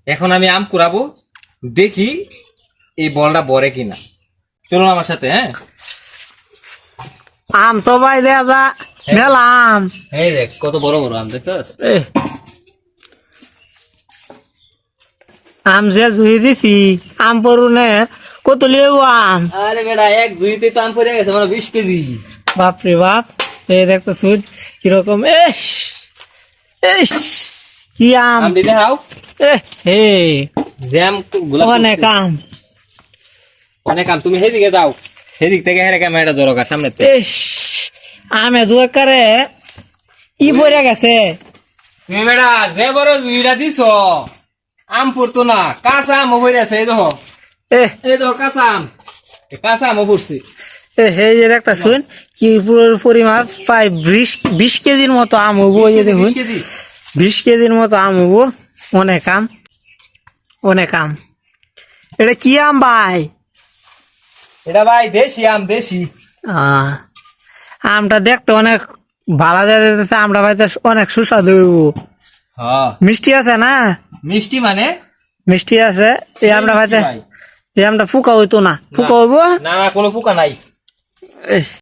এখন আমি আম কুড়াবো, দেখি এই বলটা বড়ে কিনা। চলুন আমার সাথে। হ্যাঁ, আম তো ভাই দেয়া যা মেলা আম। এই দেখ কত বড় বড় আম, দেখছস? এ, আম যে জুই দিছি আম পরুনে কত লিয়েও আম। আরে বেটা, এক জুইতে তো আম পড়ে গেছে, মানে 20 কেজি। বাপরে বাপ, এই দেখতো সুদ কিরকম। এস এস কি আম। আম দিতে হাও এ হে জ্যাম গুলা অনেক আম। অনেক আম। তুমি সেদিকে যাও, সেদিক থেকে হেরে ক্যামেরাটা জড়কা সামনে। এস আমে দু একারে ই পড়ে গেছে। তুমি বেটা যে বড় জুইটা দিছ, আম পড়তো না, কাঁচা আম পড়ে আছে। এই দেখো, এ এই দেখো কাঁচা আম, এই কাঁচা আম পড়ছে। এ হে যে দেখতা শুন কি পুরো পরিমাপ প্রায় 20 কেজির মতো আম হবো। এই যে দেখুন 20 কেজি। 20 কেজির মতো আম হবো। অনেক আম, অনেক আম। এটা কি আম ভাই? এটা ভাই দেশি আম, দেশি। আহ, আমটা দেখতে অনেক ভালো যাচ্ছে। আমটা ভাই তো অনেক সুস্বাদু হইব। হ্যাঁ, মিষ্টি আছে না? মিষ্টি মানে মিষ্টি আছে। এই আমটা মিষ্টি ভাইতে ভাই। এই আমটা ফুকা হইতো না, ফুকা হইব। না না, কোনো পোকা নাই। ইস,